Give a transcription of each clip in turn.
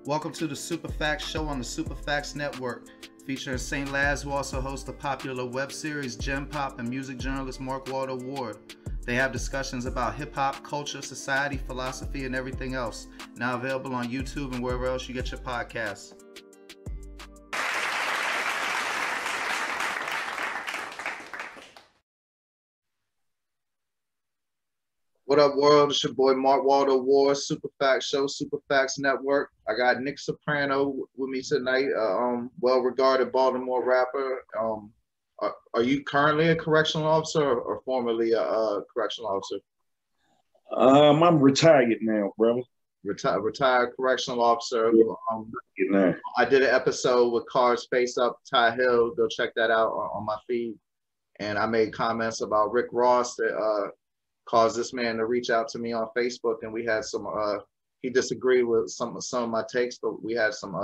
Welcome to the Superfacts Show on the Superfacts Network, featuring St. Laz, who also hosts the popular web series Gem Pop, and music journalist Mark Walter Ward. They have discussions about hip-hop, culture, society, philosophy, and everything else. Now available on YouTube and wherever else you get your podcasts. What up, world? It's your boy Mark Walter Ward, Superfacts Show, Superfacts Network. I got Nic Soprano with me tonight, well-regarded Baltimore rapper. Are you currently a correctional officer or formerly a correctional officer? I'm retired now, brother. Retired correctional officer. I did an episode with Cars Face Up, Ty Hill. Go check that out on my feed. And I made comments about Rick Ross that caused this man to reach out to me on Facebook, and we had some he disagreed with some of my takes, but we had some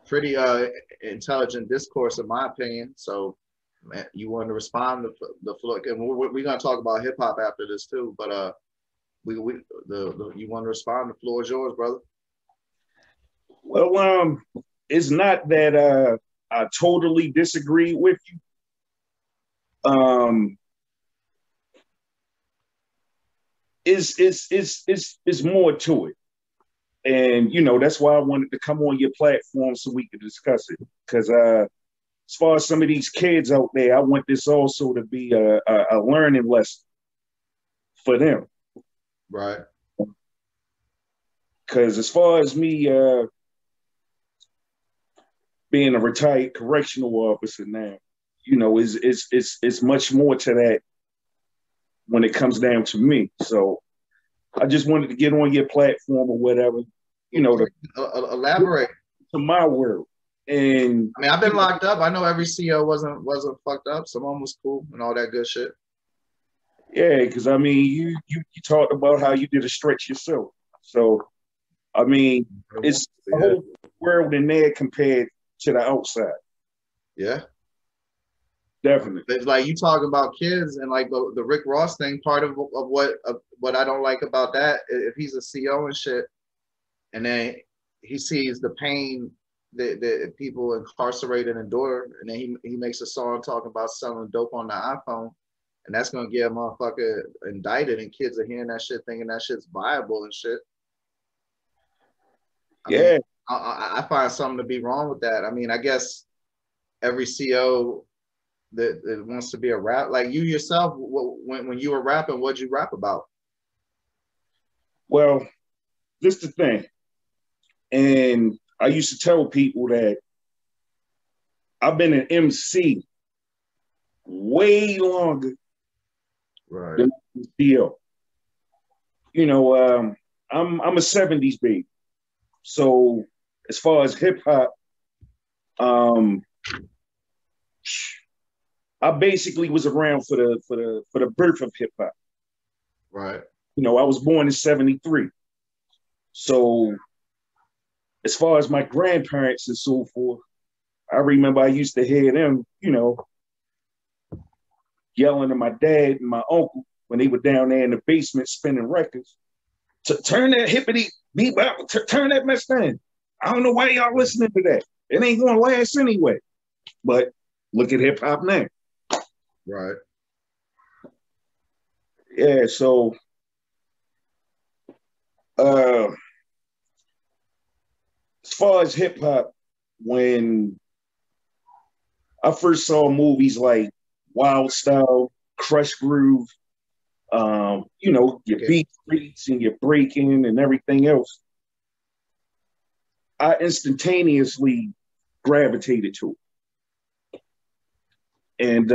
pretty intelligent discourse, in my opinion. So, man, you wanted to respond to the floor, and we're gonna talk about hip hop after this too. But you want to respond? The floor is yours, brother. Well, it's not that I totally disagree with you. It's more to it, and that's why I wanted to come on your platform so we could discuss it. Because as far as some of these kids out there, I want this also to be a learning lesson for them. Right. Because as far as me being a retired correctional officer now, it's much more to that when it comes down to me. So I just wanted to get on your platform or whatever, to elaborate to my world. And I mean, I've been locked up. I know every CO wasn't fucked up. Some of them was cool and all that good shit. Yeah, because I mean, you talked about how you did a stretch yourself. So I mean, it's the whole world in there compared to the outside. Yeah. Definitely. It's like you talking about kids and like the Rick Ross thing. Part of what I don't like about that, if he's a CO and shit, and then he sees the pain that people incarcerated endure, and then he makes a song talking about selling dope on the iPhone, and that's gonna get a motherfucker indicted, and kids are hearing that shit thinking that shit's viable and shit. I mean, I find something to be wrong with that. I mean, I guess every CO that wants to be a rap, like you yourself, when you were rapping, what'd you rap about? Well, this is the thing, and I used to tell people that I've been an MC way longer than CO. I'm a 70s baby, so as far as hip hop, I basically was around for the birth of hip hop. Right. I was born in 73. So as far as my grandparents and so forth, I remember I used to hear them, yelling at my dad and my uncle when they were down there in the basement spinning records to turn that hippity beat out, turn that mess down. I don't know why y'all listening to that. It ain't gonna last anyway. But look at hip hop now. Right. Yeah, so as far as hip hop, when I first saw movies like Wild Style, Crush Groove, your beat streets and your breaking and everything else, I instantaneously gravitated to it. And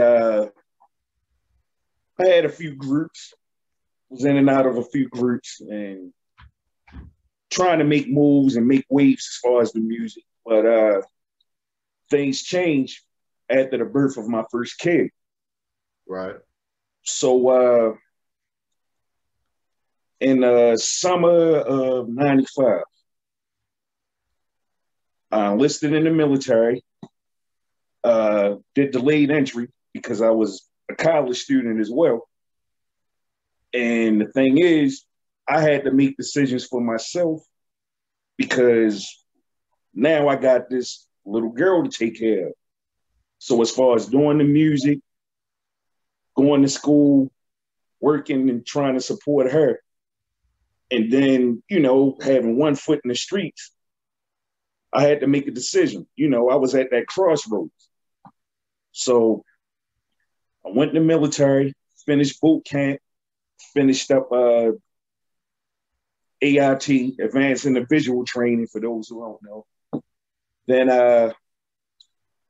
I had a few groups, was in and out of a few groups and trying to make moves and make waves as far as the music. But things changed after the birth of my first kid. Right. So in the summer of 95, I enlisted in the military, did delayed entry because I was a college student as well. And the thing is, I had to make decisions for myself because now I got this little girl to take care of. So as far as doing the music, going to school, working and trying to support her, and then, you know, having one foot in the streets, I had to make a decision. You know, I was at that crossroads. So I went in the military, finished boot camp, finished up AIT, Advanced Individual Training, for those who don't know. Then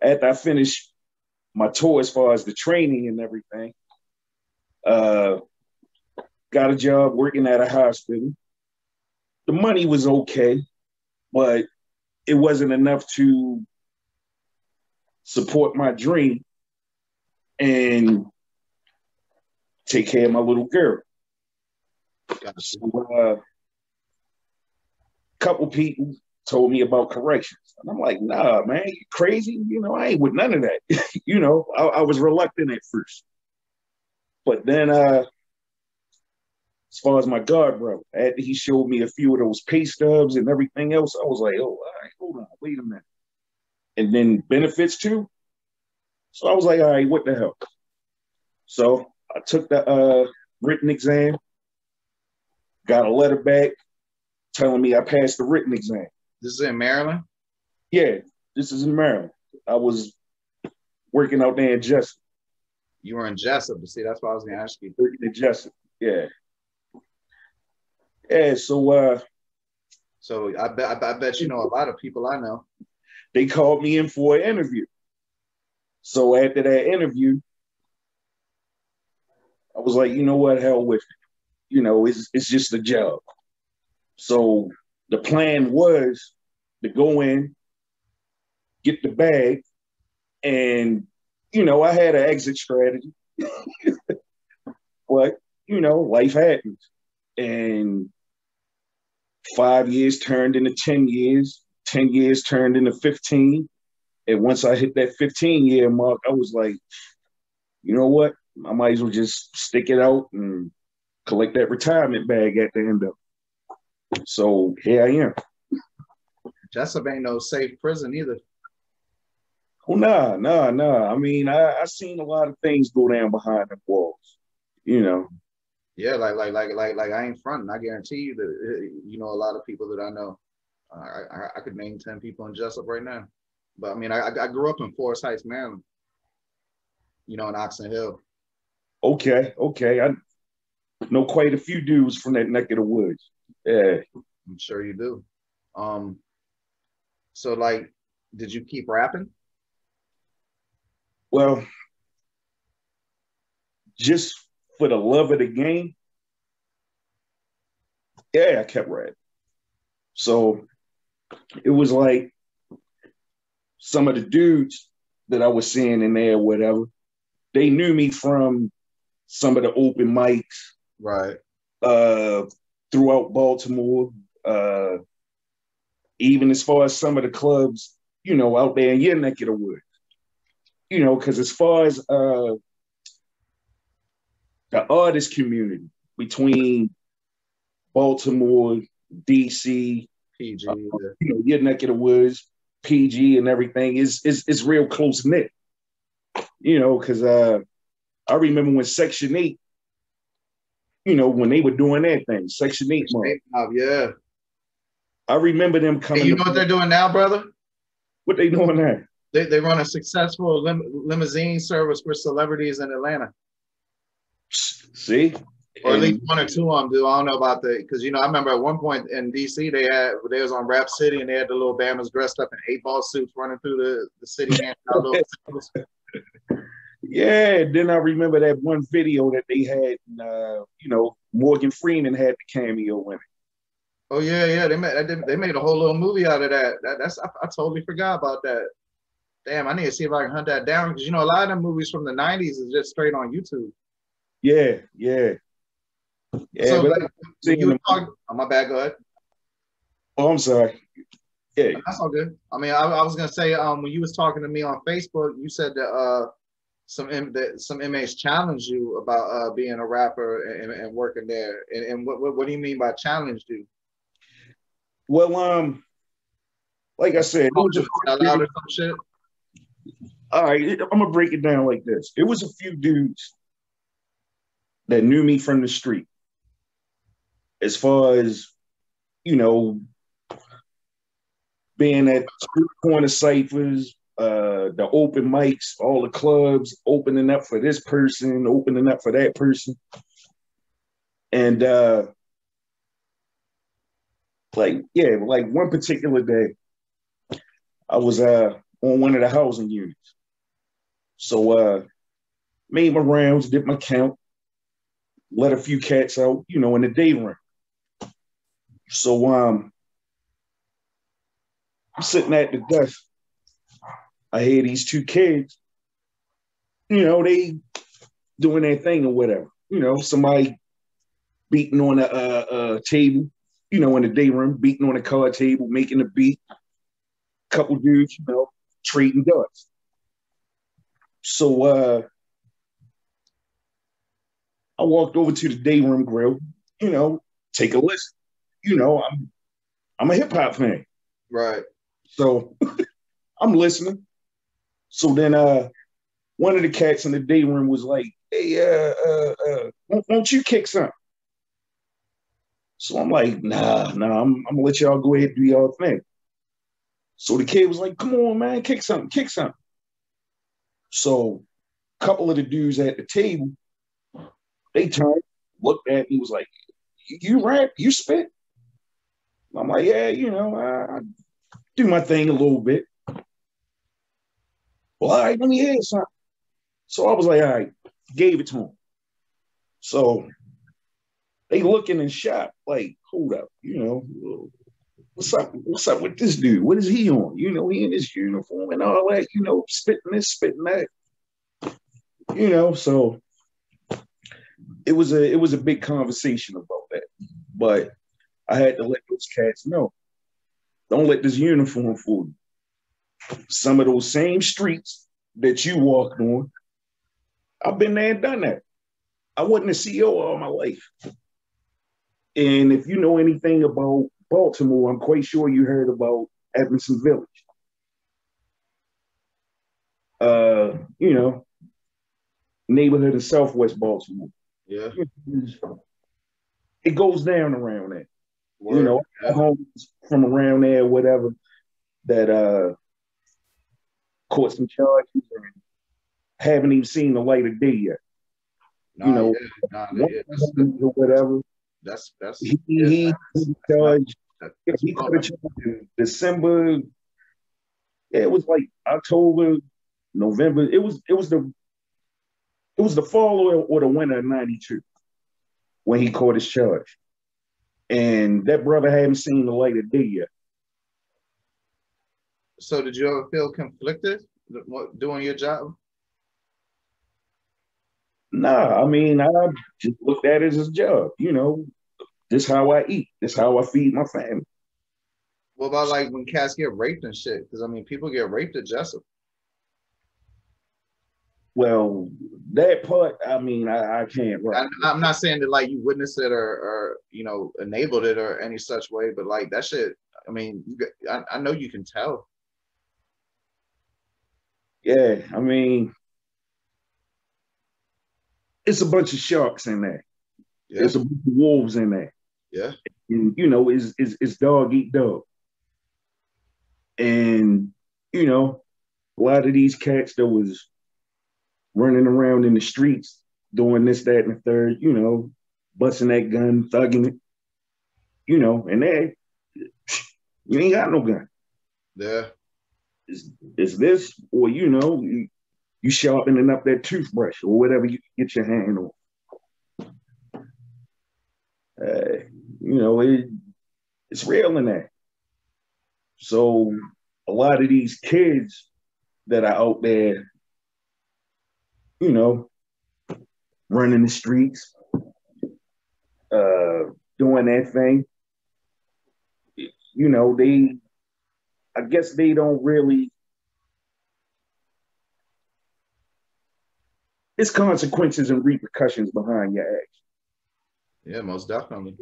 after I finished my tour as far as the training and everything, got a job working at a hospital. The money was okay, but it wasn't enough to support my dream and take care of my little girl. So, a couple people told me about corrections. And I'm like, nah, man, you crazy? You know, I ain't with none of that. You know, I was reluctant at first. But then as far as my guard brother, after he showed me a few of those pay stubs and everything else, I was like, oh, all right, hold on, wait a minute. And then benefits too. So I was like, all right, what the hell? So I took the written exam, got a letter back telling me I passed the written exam. This is in Maryland? Yeah, this is in Maryland. I was working out there in Jessup. You were in Jessup. See, that's what I was going to ask you. Working in Jessup, yeah. Yeah, so I bet you know a lot of people I know. They called me in for an interview. So after that interview, I was like, you know what, hell with it. You know, it's just a job. So the plan was to go in, get the bag, and, you know, I had an exit strategy. But, you know, life happens. And 5 years turned into 10 years, 10 years turned into 15. And once I hit that 15-year mark, I was like, you know what? I might as well just stick it out and collect that retirement bag at the end of it. So here I am. Jessup ain't no safe prison either. Oh, nah. I mean, I seen a lot of things go down behind the walls, you know. Yeah, like I ain't fronting. I guarantee you that, you know, a lot of people that I know. I could name 10 people in Jessup right now. But I mean, I grew up in Forest Heights, Maryland. You know, in Oxon Hill. Okay. I know quite a few dudes from that neck of the woods. Yeah. I'm sure you do. So like, did you keep rapping? Well, just for the love of the game, yeah, I kept rapping. So it was like some of the dudes that I was seeing in there, whatever, they knew me from some of the open mics, right? Throughout Baltimore, even as far as some of the clubs, you know, out there in your neck of the woods. You know, because as far as the artist community between Baltimore, DC, PG, you know, your neck of the woods, PG, and everything is real close knit. You know, because I remember when Section 8, you know, when they were doing their thing, Section 8 month. Yeah. I remember them coming. Hey, you know what they're doing now, brother? What they doing now? They run a successful limousine service for celebrities in Atlanta. See? Or at least one or two of them do. I don't know about because, you know, I remember at one point in DC, they was on Rap City and they had the little Bammers dressed up in 8-ball suits running through the city. Handing out little Yeah, then I remember that one video that they had, you know, Morgan Freeman had the cameo in it. Oh yeah, they made a whole little movie out of that. I totally forgot about that. Damn, I need to see if I can hunt that down because, you know, a lot of them movies from the 90s is just straight on YouTube. Yeah. So like, you were talking, oh, my bad, go ahead. Oh, I'm sorry. Yeah, that's all good. I mean, I was gonna say, when you was talking to me on Facebook, you said that some inmates challenged you about being a rapper and working there. And what do you mean by challenged you? Well, like I said, it was a Sell out or some shit. all right. I'm gonna break it down like this. It was a few dudes that knew me from the street, as far as you know, being at street corner ciphers, the open mics, all the clubs, opening up for this person, opening up for that person, and like one particular day, I was on one of the housing units. So made my rounds, did my count, let a few cats out, in the day room. So I'm sitting at the desk. I hear these two kids, they doing their thing or whatever. Somebody beating on a table, in the day room, beating on a card table, making a beat. Couple dudes, trading darts. So I walked over to the day room grill, take a listen. I'm a hip hop fan. Right. So I'm listening. So then one of the cats in the day room was like, hey, won't you kick something? So I'm like, nah, I'm gonna let y'all go ahead and do y'all thing. So the kid was like, come on, man, kick something, kick something. So a couple of the dudes at the table, they turned, looked at me, was like, you rap, you spit? I'm like, yeah, I do my thing a little bit. Well, all right, let me hear something. So I was like, all right, gave it to him. So they looking in shock, like, hold up, what's up with this dude? What is he on? He in his uniform and all that, spitting this, spitting that. So it was a big conversation about that. But I had to let those cats know. Don't let this uniform fool you. Some of those same streets that you walked on, I've been there and done that. I wasn't a CEO all my life. And if you know anything about Baltimore, I'm quite sure you heard about Edmondson Village. Neighborhood in Southwest Baltimore. Yeah. It goes down around there. Word. Homes from around there, whatever, that caught some charges and haven't even seen the light of day yet. Or whatever. That's he charged. He could have charged in December. Yeah, it was like October, November. It was the fall or the winter of '92 when he caught his charge. And that brother hadn't seen the light of day yet. So did you ever feel conflicted doing your job? Nah, I mean, I just looked at it as a job. This is how I eat. This is how I feed my family. What about like when cats get raped and shit? Because I mean, people get raped at Jessup. Well, that part, I mean, I can't. Right. I'm not saying that like you witnessed it or enabled it or any such way, but like that shit. I mean, I know you can tell. Yeah, I mean, it's a bunch of sharks in there. Yeah. There's a bunch of wolves in there. Yeah. And it's dog eat dog. And a lot of these cats that was running around in the streets doing this, that, and the third, busting that gun, thugging it, and that you ain't got no gun. Yeah. It's this, or you sharpening up that toothbrush or whatever you get your hand on. It's real in that. So a lot of these kids that are out there, running the streets, doing that thing, I guess they don't really, it's consequences and repercussions behind your actions. Yeah, most definitely.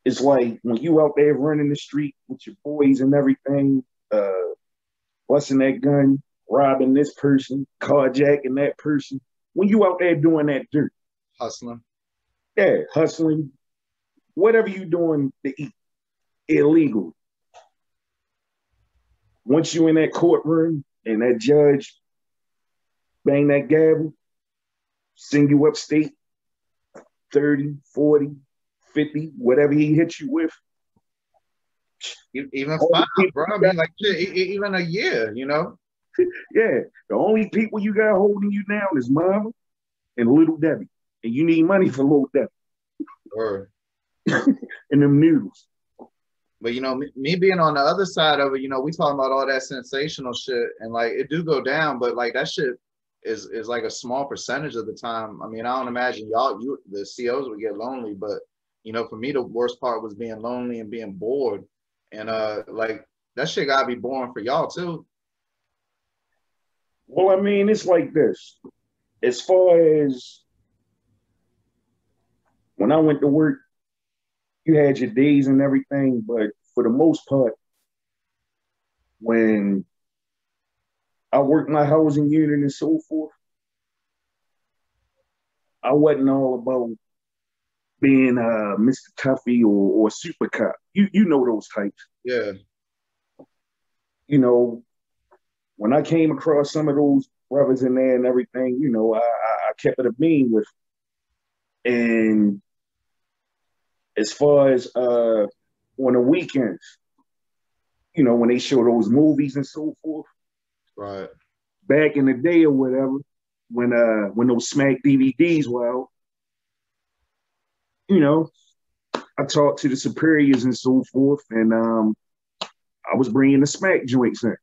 it's like when you out there running the street with your boys and everything, busting that gun, robbing this person, carjacking that person. When you out there doing that dirt, Hustling. yeah, hustling, whatever you doing to eat, illegal. Once you in that courtroom and that judge bang that gavel, send you upstate, 30, 40, 50, whatever he hits you with. Even 5, bro. I mean, like, even a year, you know? Yeah, the only people you got holding you down is Mama and Little Debbie. And you need money for Little Debbie. Or, and them noodles. but, you know, me being on the other side of it, you know, we talking about all that sensational shit, and, like, it do go down, but, like, that shit is like a small percentage of the time. I mean, I don't imagine the COs would get lonely, but, you know, for me, the worst part was being lonely and being bored. And, like, that shit gotta be boring for y'all, too. Well, I mean, it's like this. As far as when I went to work, you had your days and everything, but for the most part, when I worked my housing unit and so forth, I wasn't all about being Mr. Tuffy or Super Cop. You know those types. Yeah. You know, when I came across some of those brothers in there and everything, you know, I kept it a bean with. And as far as on the weekends, you know, when they show those movies and so forth, right? Back in the day or whatever, when those Smack DVDs were out, you know, I talked to the superiors and so forth, and I was bringing the Smack joints in.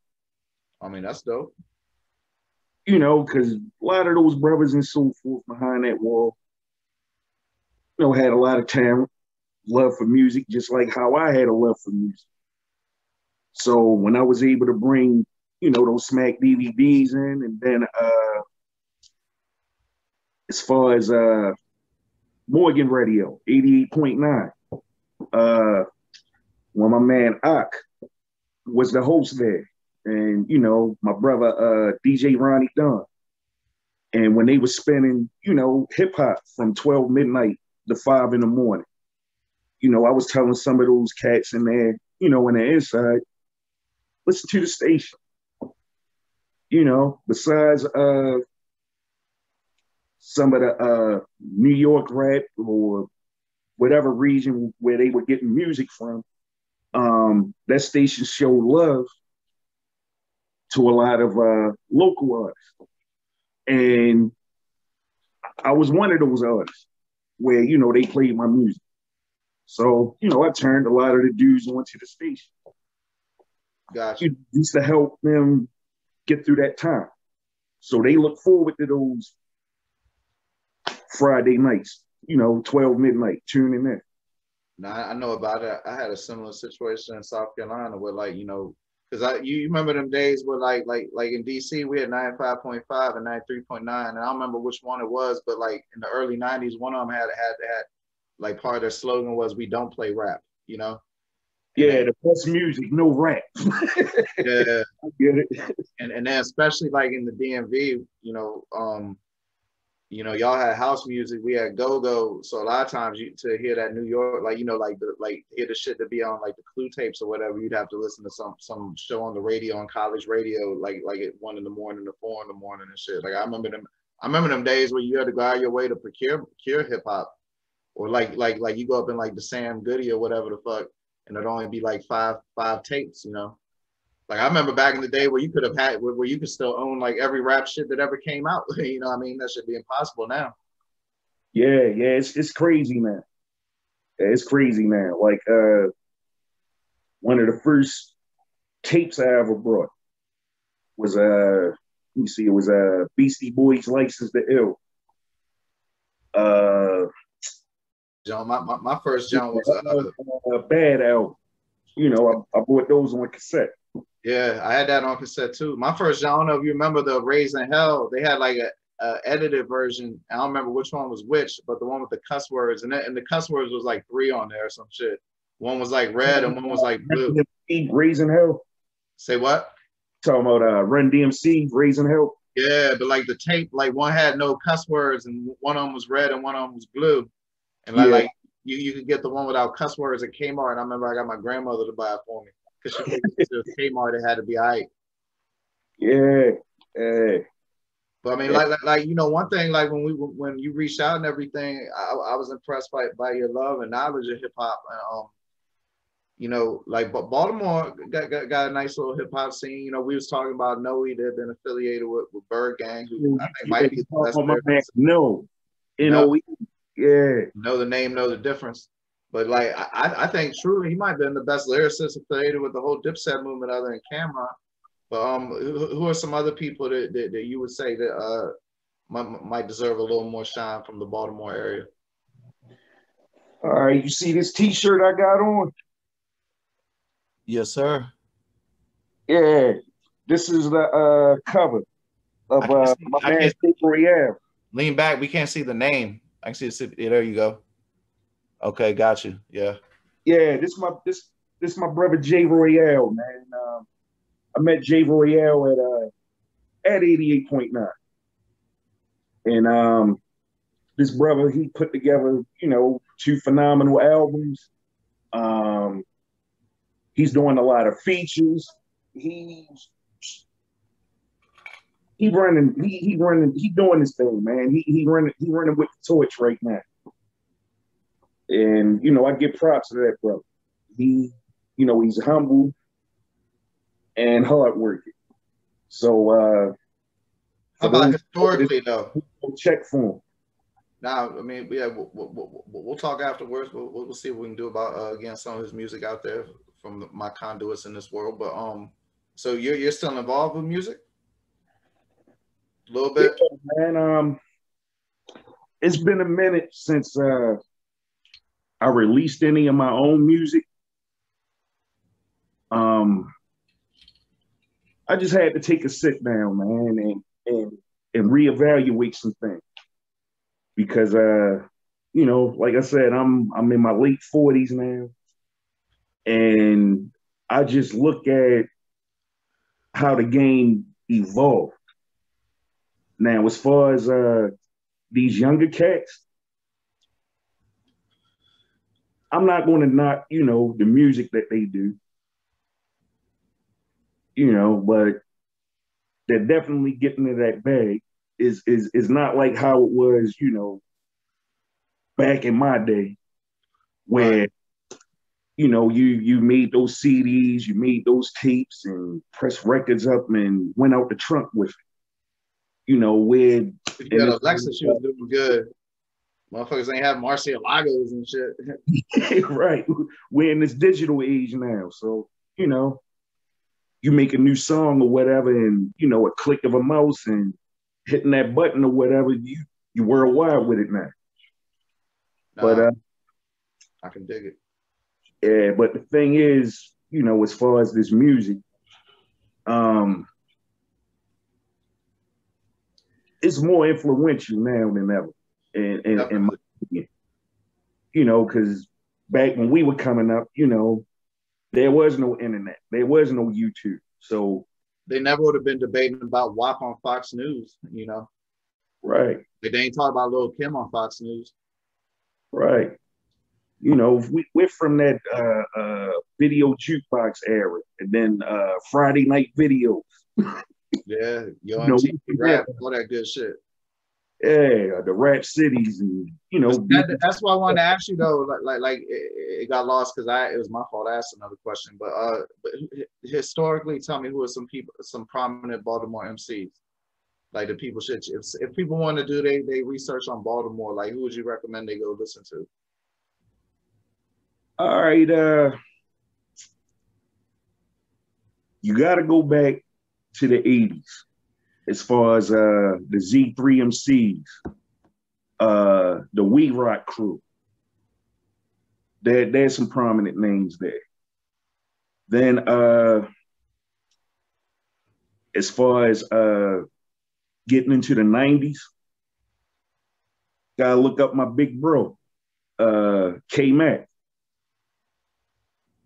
I mean, that's dope. You know, because a lot of those brothers and so forth behind that wall, you know, had a lot of talent, love for music, just like how I had a love for music. So when I was able to bring, you know, those Smack DVDs in, and then as far as Morgan Radio, 88.9, when my man Ak was the host there, and, you know, my brother DJ Ronnie Dunn, and when they were spinning, you know, hip hop from 12 midnight to 5 in the morning, you know, I was telling some of those cats in there, you know, on the inside, listen to the station. You know, besides some of the New York rap or whatever region where they were getting music from, that station showed love to a lot of local artists. And I was one of those artists where, you know, they played my music. So, you know, I turned a lot of the dudes onto the station. Gotcha. Just to help them get through that time. So they look forward to those Friday nights, you know, 12 midnight, tuning in. Now, I know about it. I had a similar situation in South Carolina where, like, you know, because you remember them days where, like in DC, we had 95.5 and 93.9, and I don't remember which one it was, but, like, in the early 90s, one of them had like, part of their slogan was, "We don't play rap," you know? Yeah, the best music, no rap. Yeah. I get it. And then especially, like, in the DMV, you know, y'all had house music, we had go-go, so a lot of times to hear that New York, like, you know, like hear the shit to be on, like, the Clue tapes or whatever, you'd have to listen to some show on the radio, on college radio, like at 1 in the morning to 4 in the morning and shit. Like, I remember them days where you had to go out your way to procure hip hop, or like you go up in, like, the Sam Goody or whatever the fuck, and it'd only be like five tapes, you know. Like, I remember back in the day where you could have had, where you could still own, like, every rap shit that ever came out. You know what I mean? That should be impossible now. Yeah, it's crazy now. Yeah, it's crazy now. Like, one of the first tapes I ever brought was let me see, it was Beastie Boys' License to Ill. John, my first John was Bad album. You know, I bought those on cassette. Yeah, I had that on cassette too. My first John, I don't know if you remember the Raising Hell. They had, like, a edited version. I don't remember which one was which, but the one with the cuss words, and the cuss words was like 3 on there or some shit. One was like red and one was like blue. Raising Hell. Say what? Talking about Run DMC, Raising Hell. Yeah, but like the tape, like one had no cuss words and one of them was red and one of them was blue. And like you could get the one without cuss words at Kmart. And I remember I got my grandmother to buy it for me because she figured it was Kmart, it had to be all right. Yeah. But I mean, like you know, one thing, like when you reached out and everything, I was impressed by your love and knowledge of hip hop. And you know, like but Baltimore got a nice little hip hop scene. You know, we was talking about Noe that had been affiliated with Bird Gang, who I think might be the best. No, Noe. Yeah. Know the name, know the difference. But like I think truly he might have been the best lyricist affiliated with the whole Dipset movement other than Cameron. But who are some other people that you would say that might deserve a little more shine from the Baltimore area? All right, you see this T-shirt I got on? Yes, sir. Yeah, this is the cover of my man Royale. Lean back, we can't see the name. I can see it. Yeah, there you go. Okay, got you. Yeah. Yeah, this my brother Jay Royale, man. I met Jay Royale at 88.9. And this brother, he put together, you know, 2 phenomenal albums. He's doing a lot of features. He doing his thing, man. He running with the torch right now. And, you know, I give props to that brother. He, you know, he's humble and hardworking. So how about historically though? Check for him. Now, I mean, yeah, we'll talk afterwards. We'll see what we can do about getting some of his music out there from my conduits in this world. But so you're still involved with music? A little bit? Yeah, man. It's been a minute since I released any of my own music. I just had to take a sit down, man, and reevaluate some things. Because you know, like I said, I'm in my late 40s now. And I just look at how the game evolved. Now, as far as these younger cats, I'm not going to knock, you know, the music that they do, you know, but they're definitely getting into that bag. Is not like how it was, you know, back in my day, where right. You know, you made those CDs, you made those tapes, and pressed records up and went out the trunk with it. You know, where Alexa, she was doing good. Motherfuckers ain't have Marcialagos and shit. Right. We're in this digital age now. So, you know, you make a new song or whatever, and, you know, a click of a mouse and hitting that button or whatever, you worldwide with it now. But I can dig it. Yeah, but the thing is, you know, as far as this music, it's more influential now than ever. In my opinion. You know, because back when we were coming up, you know, there was no internet, there was no YouTube. So they never would have been debating about WAP on Fox News, you know. Right. They ain't talking about Lil Kim on Fox News. Right. You know, we're from that video jukebox era, and then Friday night videos. Yeah, Yo MTV Rap, all that good shit. Yeah, the rap cities, and you know. That's why I wanted to ask you though. Like it got lost because it was my fault. I asked another question, but historically, tell me who are some people, some prominent Baltimore MCs. Like the people should, if people want to do they research on Baltimore, like who would you recommend they go listen to? All right, you got to go back to the 80s as far as the Z3 MCs, the We Rock crew. There's some prominent names there. Then as far as getting into the 90s, gotta look up my big bro, K-Mac.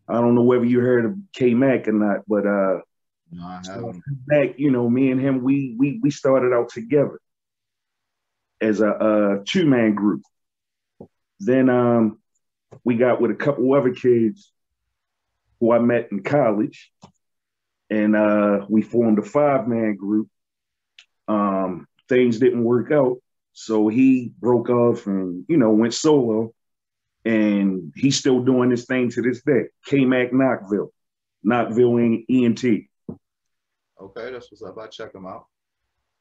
I don't know whether you heard of K Mac or not, but No, I haven't. back, you know, me and him, we started out together as a two-man group. Then we got with a couple other kids who I met in college, and we formed a five-man group. Things didn't work out, so he broke off and, you know, went solo, and he's still doing this thing to this day. K-Mac Knoxville ENT. Okay, that's what's up. I'll check them out.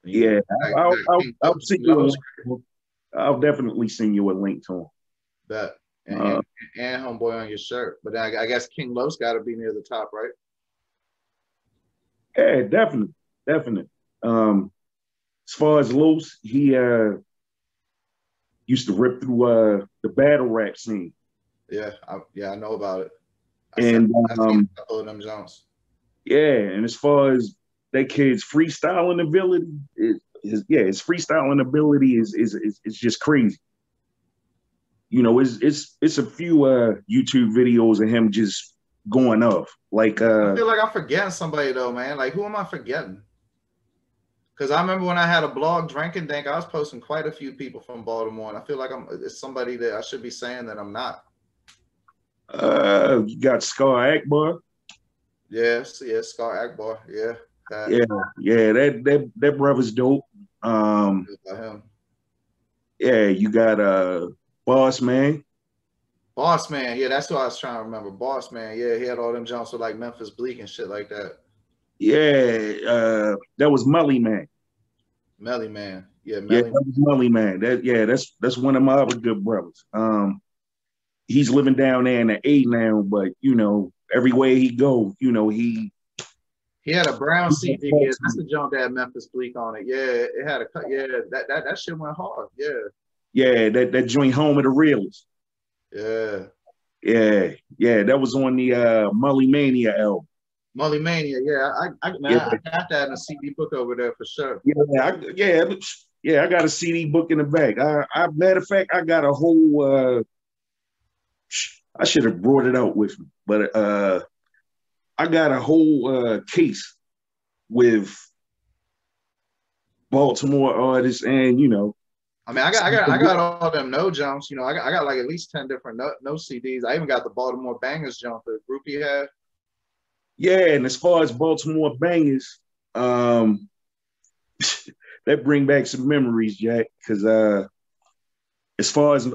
Yeah, I'll send you I'll definitely send you a link to him. Bet. And homeboy on your shirt. But then I guess King Los got to be near the top, right? Yeah, definitely. As far as Los, he used to rip through the battle rap scene. Yeah, I know about it. I've seen a couple of them Jones. Yeah, and as far as that kid's freestyling ability, his freestyling ability is just crazy. You know, it's a few YouTube videos of him just going off. Like I feel like I'm forgetting somebody though, man. Like, who am I forgetting? Because I remember when I had a blog, Drinking Dank, I was posting quite a few people from Baltimore, and I feel like it's somebody that I should be saying that I'm not. You got Scar Akbar. Yeah, Scar Akbar. Yeah. That brother's dope. Him. Yeah, you got Boss Man. Boss Man, yeah, that's what I was trying to remember. Boss Man, yeah, he had all them jumps with like Memphis Bleak and shit like that. Yeah, that was Melly Man. Melly Man, yeah, that was Melly Man. That's one of my other good brothers. He's living down there in the A now, but you know, everywhere he go, you know, he had a brown CD. Yeah, that's the jump that had Memphis Bleak on it. Yeah, it had a cut. Yeah, that shit went hard. Yeah. Yeah, that joint Home of the Realists. Yeah. That was on the Mully Mania album. Mully Mania, yeah. I got that in a CD book over there for sure. I got a CD book in the back. Matter of fact, I got a whole I should have brought it out with me, but I got a whole case with Baltimore artists, and you know, I mean, I got all them no jumps. You know, I got like at least 10 different no CDs. I even got the Baltimore Bangers jump the group he had. Yeah, and as far as Baltimore Bangers, that bring back some memories, Jack. Because as far as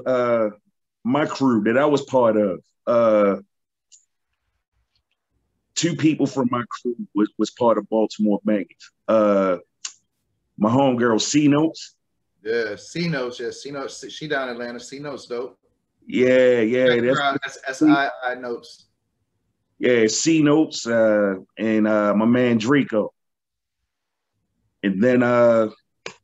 my crew that I was part of, two people from my crew was part of Baltimore Bangers. My homegirl C Notes. Yeah, C Notes. Yeah, C Notes. She down in Atlanta. C Notes dope. Yeah. That's SII Notes. Yeah, C Notes and my man Draco. And then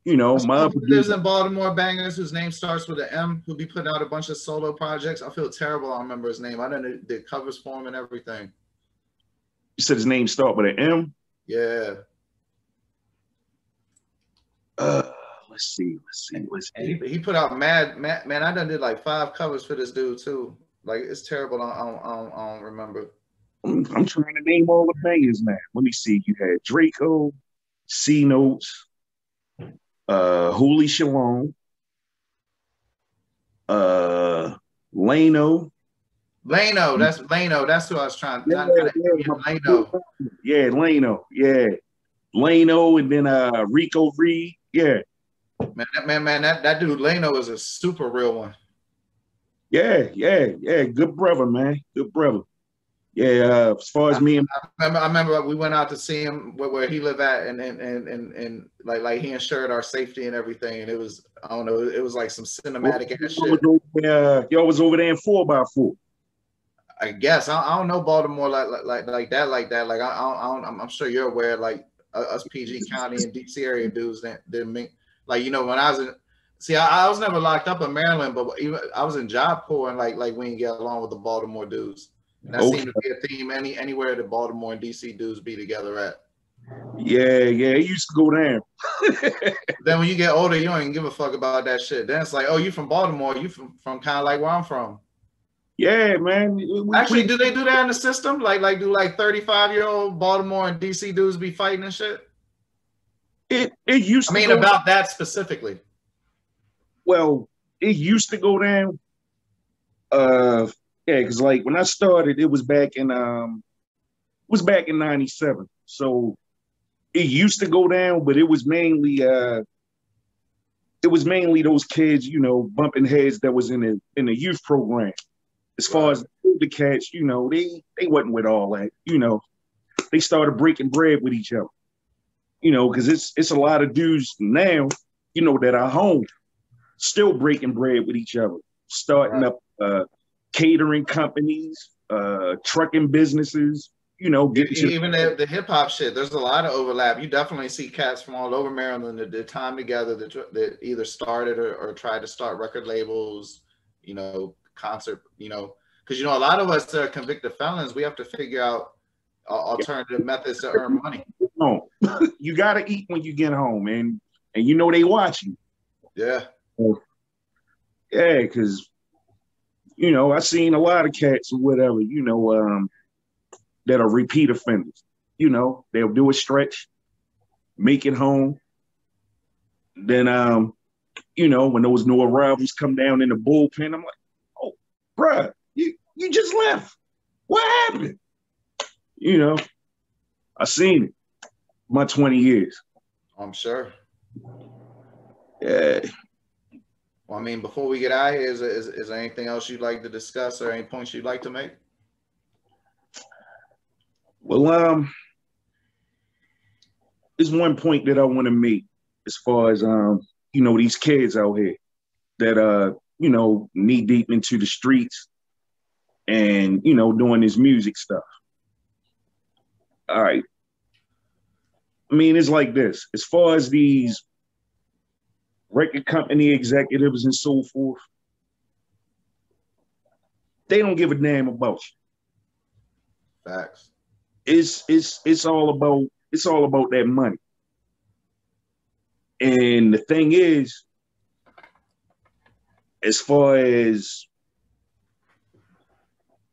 you know, my other lives in Baltimore Bangers whose name starts with an M, who be putting out a bunch of solo projects. I feel terrible. I don't remember his name. I done did covers for him and everything. You said his name start with an M? Yeah. Let's see. He put out mad man. I done did like 5 covers for this dude too. Like, it's terrible. I don't remember. I'm trying to name all the bangers now. Let me see. You had Draco, C Notes, Hooli Shalom, Lano. That's Lano. That's who I was trying to. Lano. Yeah, Lano. Yeah, Lano, and then Rico Reed. Yeah. Man, that dude Lano is a super real one. Yeah. Good brother, man. Good brother. Yeah. As far as me and I remember we went out to see him where he lived at, and like he ensured our safety and everything, and it was, I don't know, it was like some cinematic ass shit. Y'all was over there in 4x4. I guess I don't know Baltimore like that. Like I'm sure you're aware, like us PG County and DC area dudes that didn't like, you know, when I was in, I was never locked up in Maryland, but even I was in Job Corps, and like we didn't get along with the Baltimore dudes. And that seemed to be a theme anywhere that Baltimore and DC dudes be together at. Yeah, it used to go down. Then when you get older, you don't even give a fuck about that shit. Then it's like, oh, you from Baltimore, you from kind of like where I'm from. Yeah, man. Actually, do they do that in the system? Do 35-year-old Baltimore and DC dudes be fighting and shit? It used I to mean, go about that specifically. well. It used to go down. Yeah, because like when I started, it was back in '97. So it used to go down, but it was mainly those kids, bumping heads that was in the youth program. As far as the cats, they wasn't with all that. They started breaking bread with each other. Because it's a lot of dudes now, that are home, still breaking bread with each other, starting up catering companies, trucking businesses. Even the hip hop shit. There's a lot of overlap. You definitely see cats from all over Maryland that did time together that either started or tried to start record labels, concert, because a lot of us that are convicted felons, we have to figure out alternative methods to earn money. No, you got to eat when you get home, and they watch you. Yeah. Yeah, because I've seen a lot of cats or whatever, that are repeat offenders. They'll do a stretch, make it home. Then when those new arrivals come down in the bullpen, I'm like, oh, bruh, you just left. What happened? I seen it. My 20 years. I'm sure. Yeah. Well, I mean, before we get out of here, is there anything else you'd like to discuss or any points you'd like to make? Well, there's one point that I want to make as far as these kids out here that knee deep into the streets and doing this music stuff. All right. I mean, it's like this. As far as these record company executives and so forth, they don't give a damn about you. Facts. It's all about that money. And the thing is, as far as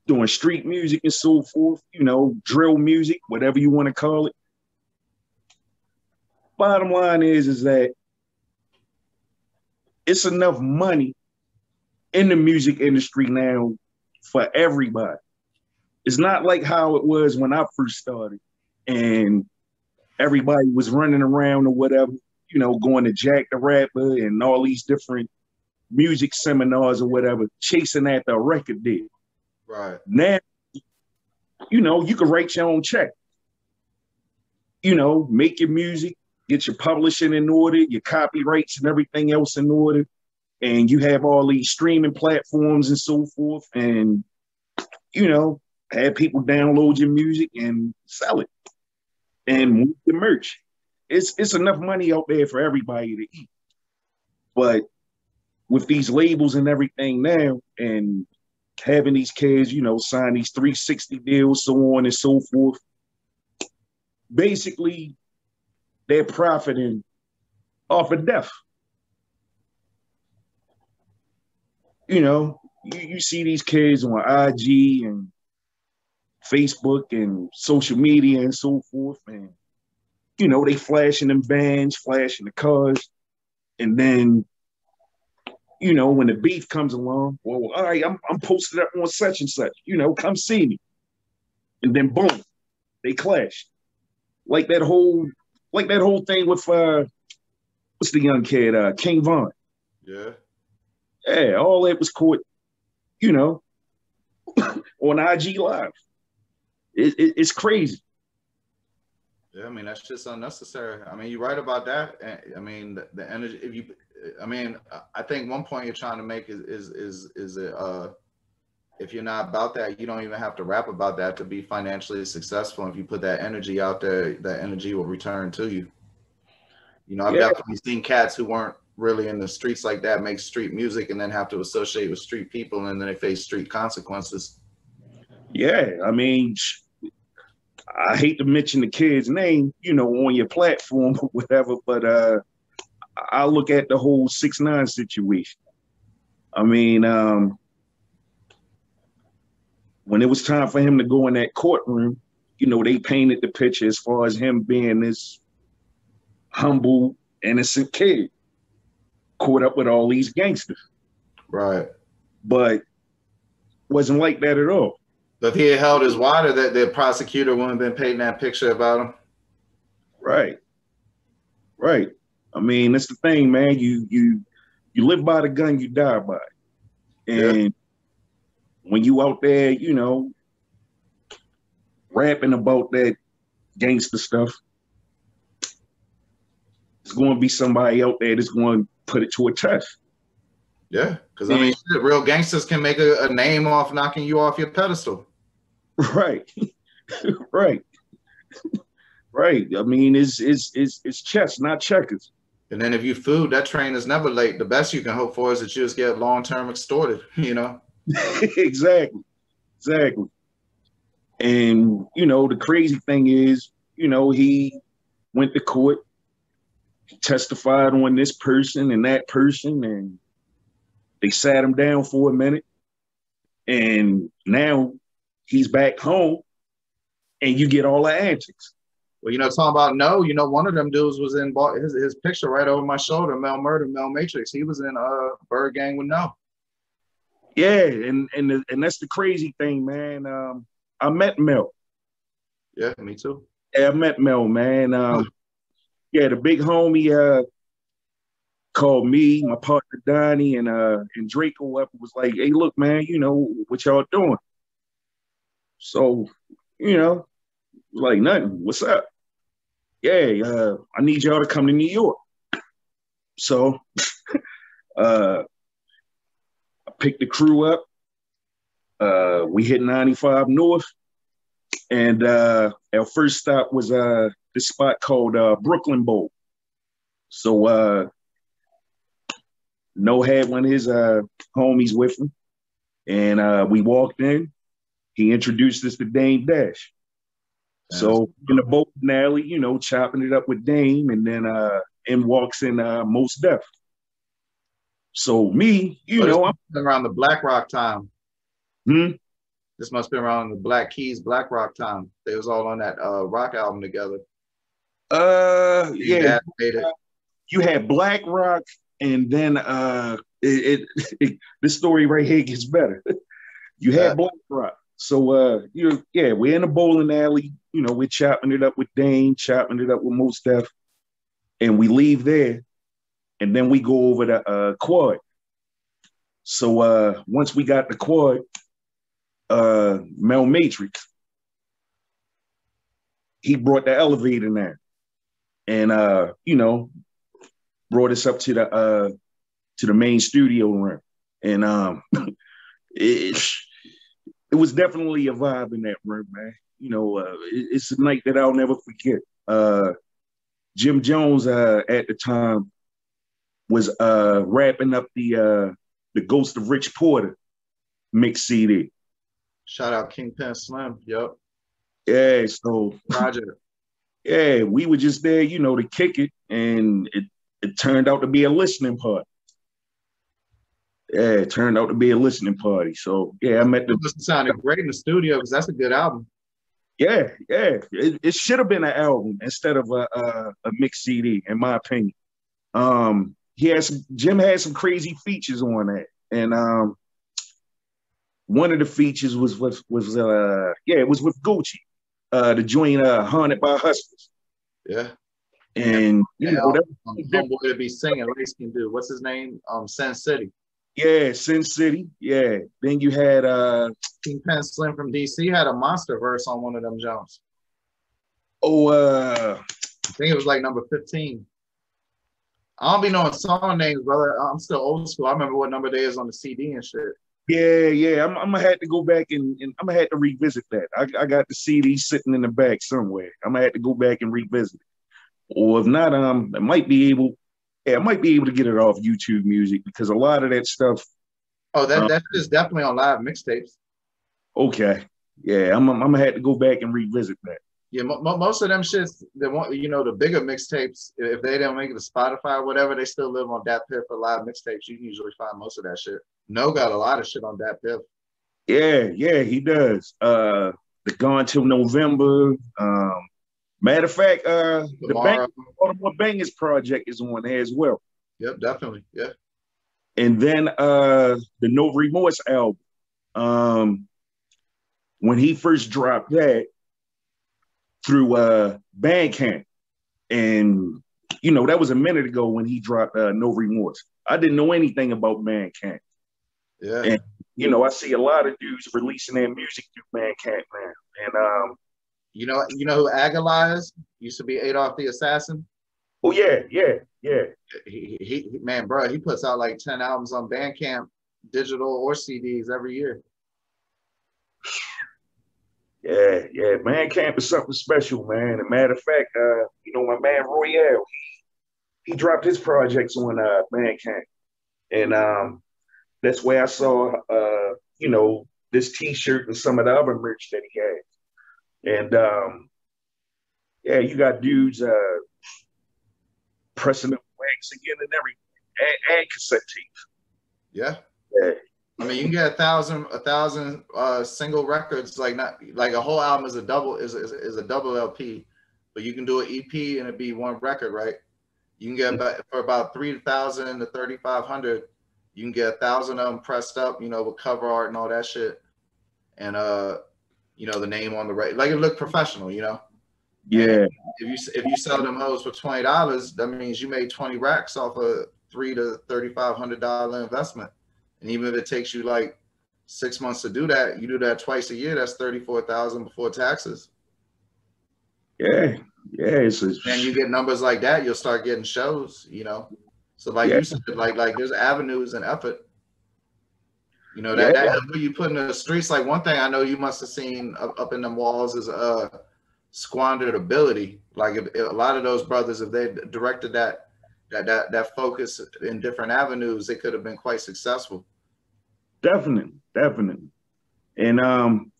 doing street music and so forth, drill music, whatever you want to call it. Bottom line is that it's enough money in the music industry now for everybody. It's not like how it was when I first started and everybody was running around or whatever, going to Jack the Rapper and all these different music seminars or whatever, chasing after a record deal. Right. Now, you can write your own check. Make your music, get your publishing in order, your copyrights and everything else in order. And you have all these streaming platforms and so forth. And, have people download your music and sell it and move the merch. It's enough money out there for everybody to eat. But with these labels and everything now and having these kids, sign these 360 deals, so on and so forth, basically they're profiting off of death. You see these kids on IG and Facebook and social media and so forth, and they flashing them vans, flashing the cars, and then when the beef comes along, well, all right, I'm posted up on such and such, come see me, and then boom, they clash, like that whole thing with what's the young kid, King Von. Yeah, all that was caught, on IG Live. It's crazy. Yeah, I mean, that's just unnecessary. I mean, you're right about that. I mean, the energy. I think one point you're trying to make is if you're not about that, you don't even have to rap about that to be financially successful. If you put that energy out there, that energy will return to you. I've definitely seen cats who weren't really in the streets like that make street music and then have to associate with street people, and then they face street consequences. Yeah, I mean, I hate to mention the kid's name, on your platform or whatever, but I look at the whole 6ix9ine situation. I mean, when it was time for him to go in that courtroom, you know, they painted the picture as far as him being this humble, innocent kid caught up with all these gangsters. Right. But wasn't like that at all. If he had held his water, that the prosecutor wouldn't have been painting that picture about him. Right. Right. I mean, that's the thing, man. You live by the gun, you die by it. And when you out there, you know, rapping about that gangster stuff, there's going to be somebody out there that's going to put it to a test. Yeah, because I mean, shit, real gangsters can make a name off knocking you off your pedestal. Right, right, right. I mean, it's chess, not checkers. And then if you food, that train is never late. The best you can hope for is that you just get long-term extorted. You know. Exactly. And you know, the crazy thing is, you know, he went to court, testified on this person and that person, and they sat him down for a minute, and now he's back home, and you get all the antics. Well, you know, talking about No, you know, one of them dudes was in his picture right over my shoulder, Mel Matrix. He was in Bird Gang with No. Yeah, and that's the crazy thing, man. I met Mel. Yeah, me too. Yeah, I met Mel, man. Yeah, the big homie called me, my partner Donnie, and Draco up, was like, "Hey, look, man, you know what y'all doing?" So, you know, like nothing. What's up? Yeah, I need y'all to come to New York. So, I picked the crew up. We hit 95 North, and our first stop was this spot called Brooklyn Bowl. So No had one of his homies with him, and we walked in. He introduced us to Dame Dash. So in the bowling alley, you know, chopping it up with Dame, and then in walks in Mos Def. So me, you know, I'm around the Black Rock time. This must be around the Black Keys, Black Rock time. They was all on that rock album together. Yeah, you had Black Rock, and then this story right here gets better. You had Black Rock. So we're in a bowling alley, you know, we're chopping it up with Dane, chopping it up with Mos Def, and we leave there, and then we go over to Quad. So once we got the Quad, Mel Matrix, he brought the elevator there, and you know, brought us up to the main studio room, and it was definitely a vibe in that room, man. You know, it's a night that I'll never forget. Jim Jones at the time was wrapping up the Ghost of Rich Porter mix CD. Shout out Kingpin Slim. Yep. Yeah, so Roger. Yeah, we were just there, you know, to kick it, and it turned out to be a listening party. Yeah, it turned out to be a listening party. So yeah, I met the. It sounded great in the studio because that's a good album. Yeah, it should have been an album instead of a mixed CD, in my opinion. Jim had some crazy features on that, and one of the features was it was with Gucci, the joint Haunted by Hustlers. Yeah. And you know that homeboy to be singing, Lace can do. What's his name? Sin City. Yeah, Sin City. Yeah. Then you had Kingpin Slim from DC had a monster verse on one of them jumps. I think it was like number 15. I don't be knowing song names, brother. I'm still old school. I remember what number they is on the CD and shit. Yeah. I'm gonna have to go back and I'm gonna have to revisit that. I got the CD sitting in the back somewhere. I'm gonna have to go back and revisit it. Or if not, I might be able to get it off YouTube Music, because a lot of that stuff. Oh, that is definitely on live mixtapes. Okay, yeah, I'm gonna have to go back and revisit that. Yeah, most of them shits, the bigger mixtapes, if they don't make it to Spotify or whatever, they still live on Dat Piff for live mixtapes. You can usually find most of that shit. No got a lot of shit on Dat Piff. Yeah, he does. The Gone Till November. Matter of fact, the Baltimore Bangers project is on there as well. Yep, definitely. Yeah. And then the No Remorse album. When he first dropped that through Bandcamp, and that was a minute ago when he dropped No Remorse. I didn't know anything about Bandcamp. Yeah. And I see a lot of dudes releasing their music through Bandcamp, man. And you know who Aguilar is? Used to be Adolf the Assassin. Oh yeah. He man, bro, he puts out like 10 albums on Bandcamp, digital or CDs every year. Yeah. Bandcamp is something special, man. As a matter of fact, my man Royale, he dropped his projects on Bandcamp, and that's where I saw this T-shirt and some of the other merch that he had. And you got dudes pressing up wax again and everything, and cassette tapes. Yeah. I mean, you can get 1,000 single records, like not like a whole album is a double LP, but you can do an EP and it'd be one record, right? You can get for about 3,000 to 3,500. You can get 1,000 of them pressed up, with cover art and all that shit, and the name on the right, like it looked professional, Yeah. And if you sell them hoes for $20, that means you made 20 racks off a $300 to $3,500 investment. And even if it takes you like 6 months to do that, you do that twice a year. That's 34,000 before taxes. Yeah. And you get numbers like that, you'll start getting shows. So like you said, like there's avenues and effort. That you put in the streets. Like one thing I know you must have seen up in them walls is squandered ability. Like if a lot of those brothers, if they directed that focus in different avenues, they could have been quite successful. Definitely. And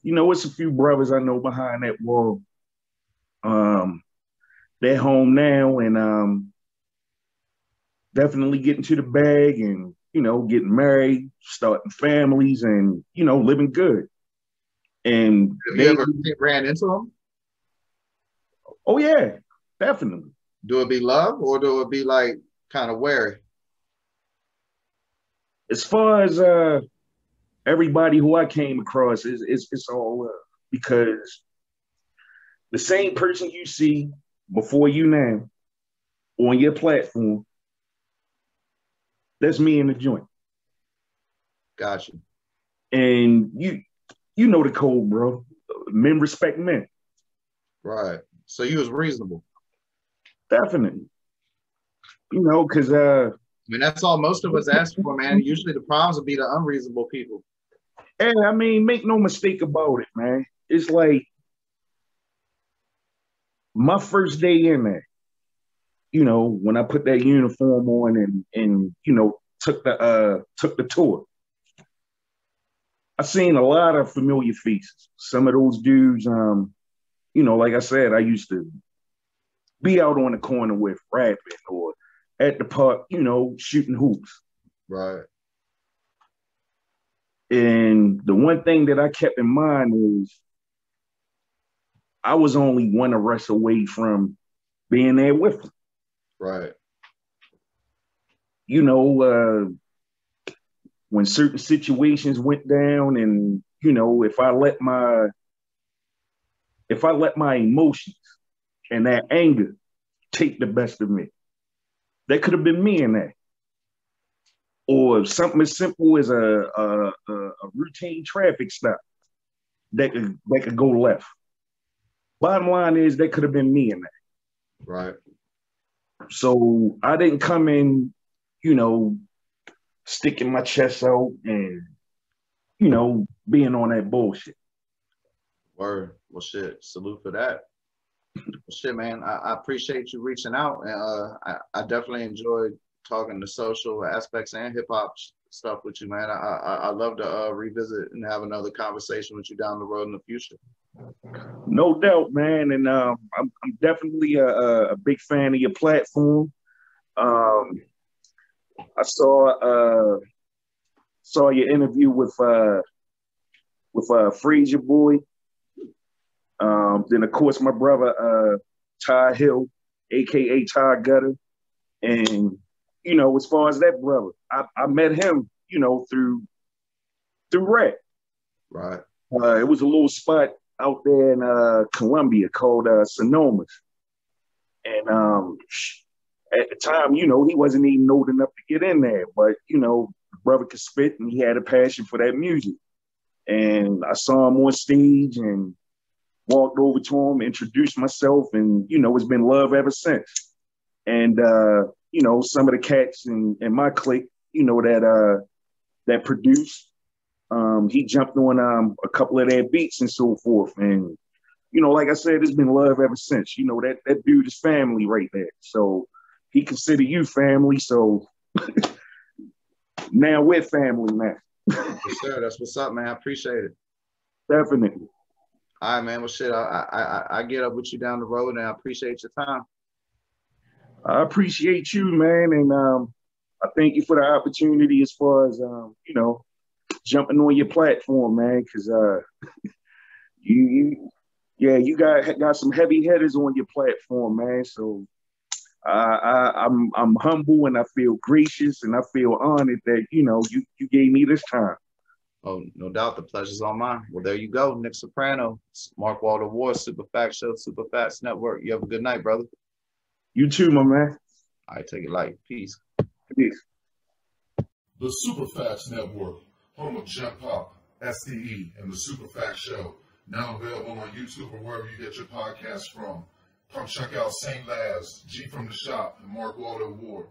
it's a few brothers I know behind that wall. They're home now and definitely getting to the bag and getting married, starting families, and living good. And have you ever ran into them? Oh yeah, definitely. Do it be love or do it be like kind of wary? As far as everybody who I came across, it's all because the same person you see before you now on your platform, that's me in the joint. Gotcha. And you know the code, bro. Men respect men. Right. So you was reasonable. Definitely. Because I mean, that's all most of us ask for, man. Usually the problems will be the unreasonable people. And I mean, make no mistake about it, man. It's like my first day in there, when I put that uniform on and took the tour. I seen a lot of familiar faces. Some of those dudes, like I said, I used to be out on the corner with rapping or at the park, shooting hoops. Right. And the one thing that I kept in mind is I was only one arrest away from being there with them. Right. When certain situations went down and, if I let my emotions and that anger take the best of me, that could have been me in that. Or something as simple as a routine traffic stop that could go left. Bottom line is that could have been me in that. Right. So I didn't come in, sticking my chest out and, being on that bullshit. Word. Well, shit. Salute for that. Well, shit, man. I appreciate you reaching out, and I definitely enjoyed talking the social aspects and hip hop stuff with you, man. I love to revisit and have another conversation with you down the road in the future. No doubt, man, and I'm definitely a big fan of your platform. I saw your interview with with Frazier Boy. Then of course my brother Ty Hill, aka Ty Gutter. And, you know, as far as that brother, I met him, you know, through rap. Right. It was a little spot out there in Columbia called Sonomas. And at the time, you know, he wasn't even old enough to get in there. But, you know, the brother could spit and he had a passion for that music. And I saw him on stage and walked over to him, introduced myself, and, you know, it's been love ever since. And, you know, some of the cats in my clique, you know, that produced, he jumped on a couple of their beats and so forth. And, you know, like I said, it's been love ever since. You know, that dude is family right there. So he consider you family. So now we're family, man. Sure, that's what's up, man. I appreciate it. Definitely. All right, man. Well, shit, I get up with you down the road, and I appreciate your time. I appreciate you, man, and I thank you for the opportunity as far as you know, jumping on your platform, man, because you got some heavy hitters on your platform, man. So I'm humble and I feel gracious and I feel honored that, you know, you gave me this time. Oh, no doubt. The pleasure's all mine. Well, there you go. Nic Soprano, Mark Walter Ward, Super Fact Show, Super Facts Network. You have a good night, brother. You too, my man. All right, take it light. Peace. Peace. The Super Facts Network, home of Jump Pop, SDE, and the Super Facts Show, now available on YouTube or wherever you get your podcasts from. Come check out St. Laz, G from the Shop, and Mark Walter Ward.